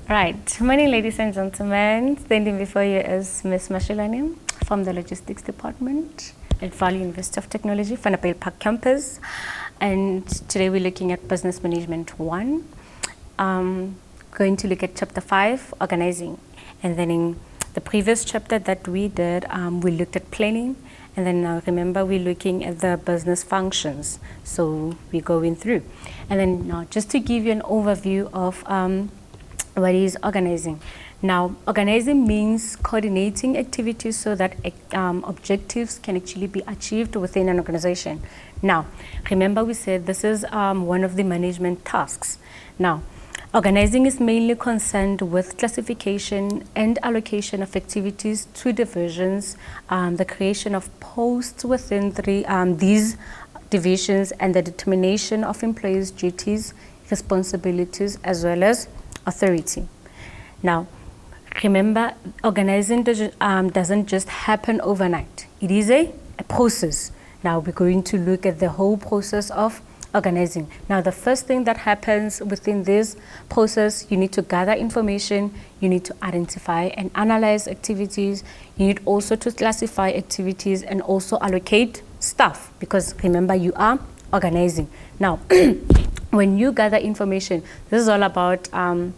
Right. Morning, ladies and gentlemen. Standing before you is Ms. Mashiloane from the Logistics Department at Valley University of Technology, Vanderbilt Park campus. And today we're looking at Business Management 1. Going to look at Chapter 5, Organizing. And then in the previous chapter that we did, we looked at planning. And then now remember, we're looking at the business functions. So we're going through. And then now just to give you an overview of what is organizing. Now, organizing means coordinating activities so that objectives can actually be achieved within an organization. Now, remember we said this is one of the management tasks. Now, organizing is mainly concerned with classification and allocation of activities to divisions, the creation of posts within these divisions, and the determination of employees' duties, responsibilities, as well as authority. Now, remember, organizing doesn't just happen overnight. It is a process. Now, we're going to look at the whole process of organizing. Now, the first thing that happens within this process, you need to gather information, you need to identify and analyze activities, you need also to classify activities and also allocate staff, because remember, you are organizing. Now, when you gather information, this is all about the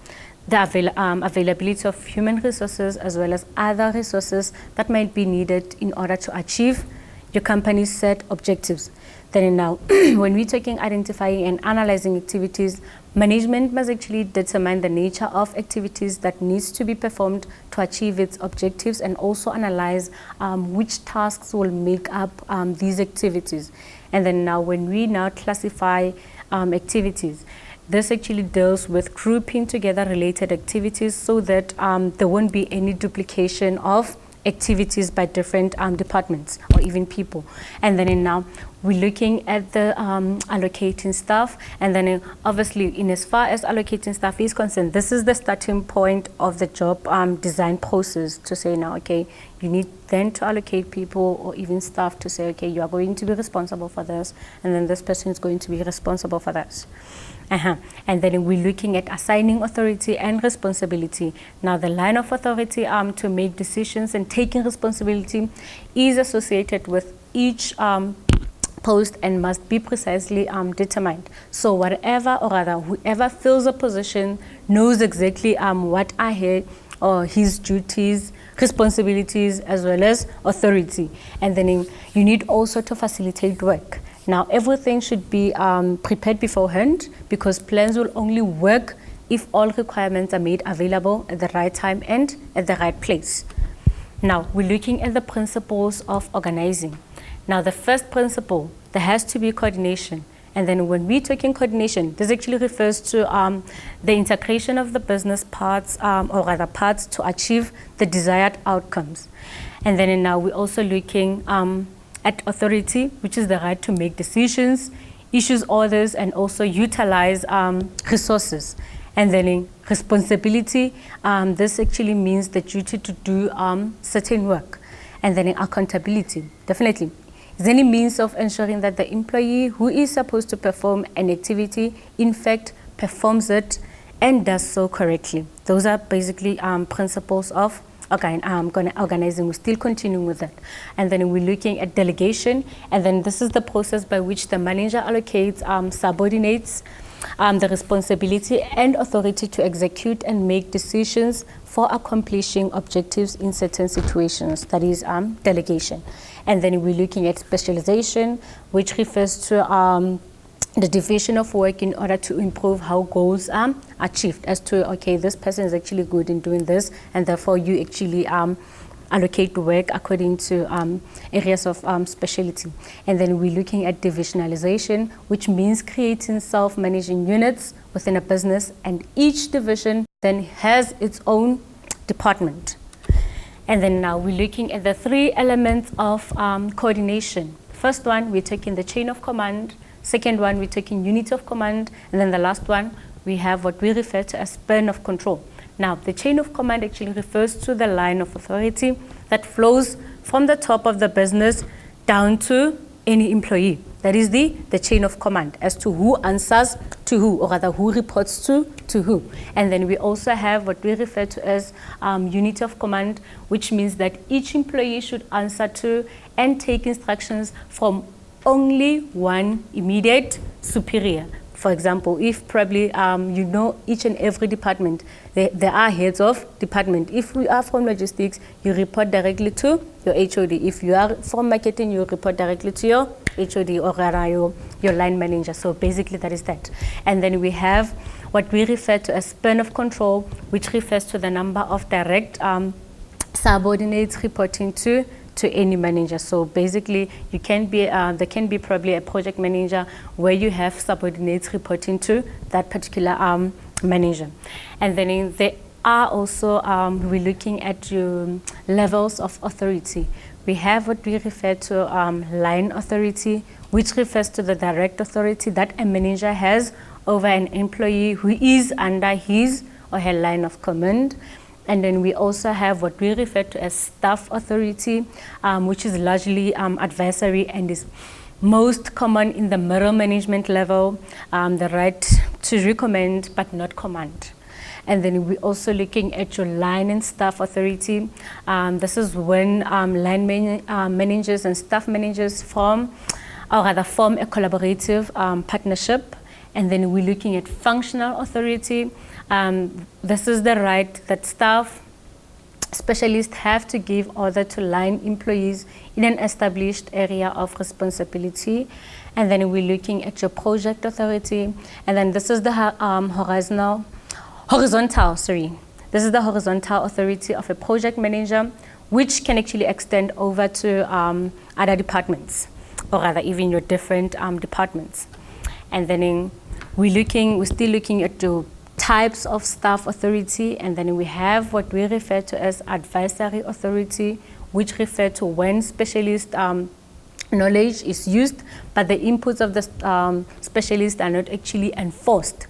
availability of human resources as well as other resources that might be needed in order to achieve your company's set objectives. Then now, when we're talking identifying and analyzing activities, management must actually determine the nature of activities that needs to be performed to achieve its objectives, and also analyze which tasks will make up these activities. And then now, when we now classify activities, this actually deals with grouping together related activities so that there won't be any duplication of activities by different departments or even people. And then now we're looking at the allocating staff, and then obviously in as far as allocating staff is concerned, this is the starting point of the job design process to say now, okay, you need then to allocate people or even staff to say, okay, you are going to be responsible for this, and then this person is going to be responsible for this. And then we're looking at assigning authority and responsibility. Now, the line of authority to make decisions and taking responsibility is associated with each post and must be precisely determined. So whatever, or rather whoever fills a position knows exactly what are his duties, responsibilities, as well as authority. And then you need also to facilitate work. Now, everything should be prepared beforehand, because plans will only work if all requirements are made available at the right time and at the right place. Now, we're looking at the principles of organizing. Now, the first principle, there has to be coordination. And then when we're talking coordination, this actually refers to the integration of the business parts, or rather parts, to achieve the desired outcomes. And then now we're also looking at authority, which is the right to make decisions, issue orders, and also utilize resources. And then in responsibility, this actually means the duty to do certain work. And then in accountability, definitely, is any means of ensuring that the employee who is supposed to perform an activity, in fact, performs it and does so correctly. Those are basically principles of organizing. We're still continuing with that. And then we're looking at delegation, and then this is the process by which the manager allocates subordinates the responsibility and authority to execute and make decisions for accomplishing objectives in certain situations. That is delegation. And then we're looking at specialization, which refers to the division of work in order to improve how goals are achieved, as to, okay, this person is actually good in doing this, and therefore you actually allocate work according to areas of specialty. And then we're looking at divisionalization, which means creating self-managing units within a business, and each division then has its own department. And then now we're looking at the three elements of coordination. First one, we're taking the chain of command. Second one, we're taking unit of command. And then the last one, we have what we refer to as span of control. Now, the chain of command actually refers to the line of authority that flows from the top of the business down to any employee. That is the chain of command as to who answers to who, or rather who reports to who. And then we also have what we refer to as unity of command, which means that each employee should answer to and take instructions from only one immediate superior. For example, if probably you know each and every department, there are heads of department. If we are from logistics, you report directly to your HOD. If you are from marketing, you report directly to your HOD or rather your line manager. So basically that is that. And then we have what we refer to as span of control, which refers to the number of direct subordinates reporting to any manager. So basically you can be, there can be probably a project manager where you have subordinates reporting to that particular manager. And then there are also, we're looking at your levels of authority. We have what we refer to line authority, which refers to the direct authority that a manager has over an employee who is under his or her line of command. And then we also have what we refer to as staff authority, which is largely advisory and is most common in the middle management level, the right to recommend but not command. And then we're also looking at your line and staff authority. This is when line managers and staff managers form a collaborative partnership. And then we're looking at functional authority. This is the right that staff specialists have to give order to line employees in an established area of responsibility. And then we're looking at your project authority. And then this is the This is the horizontal authority of a project manager, which can actually extend over to other departments, or rather even your different departments. And then we're still looking at the types of staff authority, and then we have what we refer to as advisory authority, which refer to when specialist knowledge is used, but the inputs of the specialist are not actually enforced.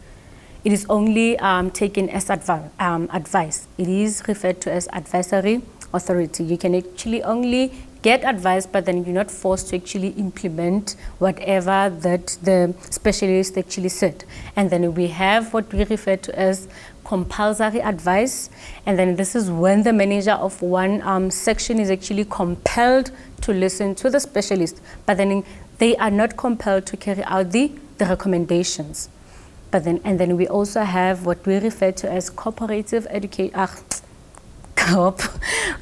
It is only taken as advice. It is referred to as advisory authority. You can actually only get advice, but then you're not forced to actually implement whatever that the specialist actually said. And then we have what we refer to as compulsory advice. And then this is when the manager of one section is actually compelled to listen to the specialist, but then they are not compelled to carry out the recommendations. And then we also have what we refer to as cooperative education.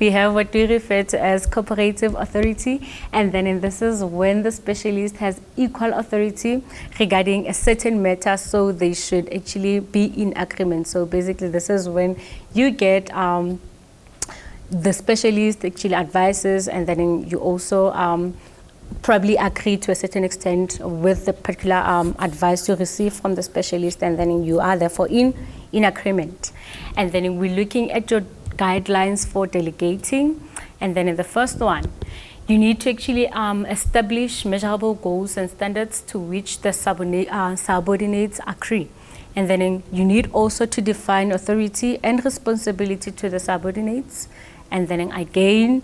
We have what we refer to as cooperative authority, and then this is when the specialist has equal authority regarding a certain matter, so they should actually be in agreement. So basically this is when you get the specialist actually advises, and then you also probably agree to a certain extent with the particular advice you receive from the specialist, and then you are therefore in agreement. And then we're looking at your guidelines for delegating. And then in the first one, you need to actually establish measurable goals and standards to which the subordinates agree. And then you need also to define authority and responsibility to the subordinates. And then again,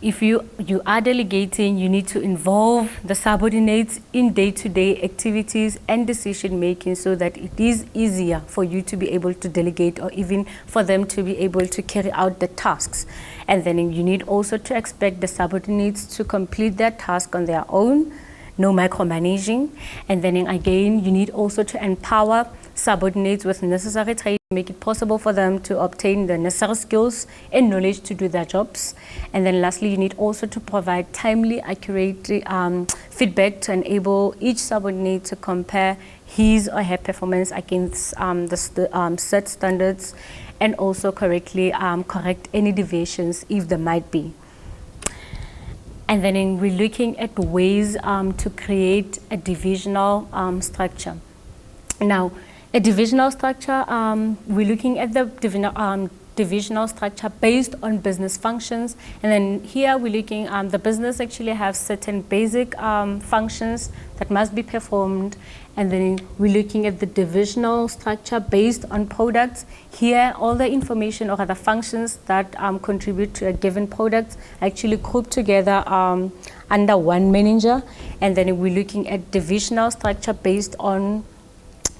if you are delegating, you need to involve the subordinates in day-to-day activities and decision-making, so that it is easier for you to be able to delegate, or even for them to be able to carry out the tasks. And then you need also to expect the subordinates to complete their task on their own, no micromanaging. And then again, you need also to empower subordinates with necessary training, make it possible for them to obtain the necessary skills and knowledge to do their jobs. And then lastly, you need also to provide timely, accurate feedback to enable each subordinate to compare his or her performance against the set standards, and also correctly correct any deviations if there might be. And then we're looking at ways to create a divisional structure. Now, a divisional structure, we're looking at the divisional structure based on business functions. And then here we're looking, the business actually have certain basic functions that must be performed. And then we're looking at the divisional structure based on products. Here, all the information or other functions that contribute to a given product actually grouped together under one manager. And then we're looking at divisional structure based on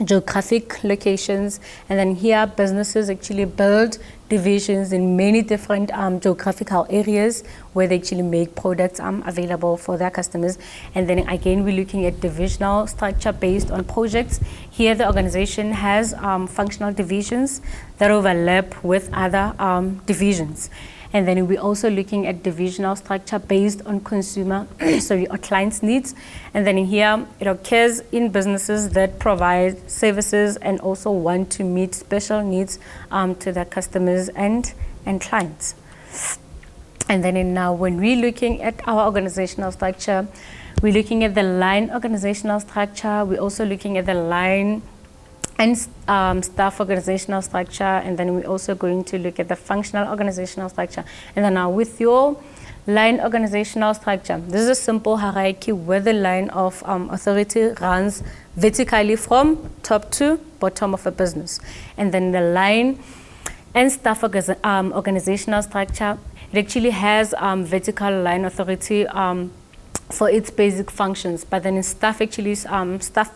geographic locations. And then here, businesses actually build divisions in many different geographical areas where they actually make products available for their customers. And then again, we're looking at divisional structure based on projects. Here, the organization has functional divisions that overlap with other divisions. And then we're also looking at divisional structure based on consumer, or clients' needs. And then here, it occurs in businesses that provide services and also want to meet special needs to their customers and clients. And then now when we're looking at our organizational structure, we're looking at the line organizational structure. We're also looking at the line and staff organizational structure, and then we're also going to look at the functional organizational structure. And then now with your line organizational structure, this is a simple hierarchy where the line of authority runs vertically from top to bottom of a business. And then the line and staff organizational structure, it actually has vertical line authority for its basic functions, but then staff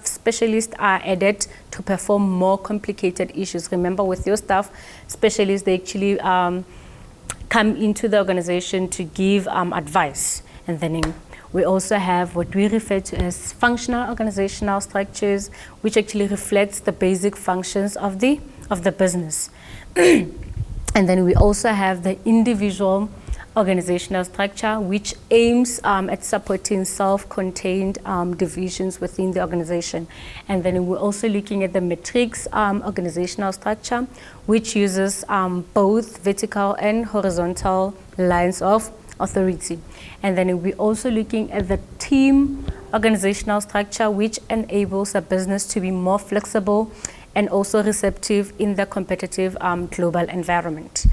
specialists are added to perform more complicated issues. Remember, with your staff specialists, they actually come into the organization to give advice. And then we also have what we refer to as functional organizational structures, which actually reflects the basic functions of the business. And then we also have the individual organizational structure, which aims at supporting self-contained divisions within the organization. And then we're also looking at the matrix organizational structure, which uses both vertical and horizontal lines of authority. And then we're also looking at the team organizational structure, which enables a business to be more flexible and also receptive in the competitive global environment.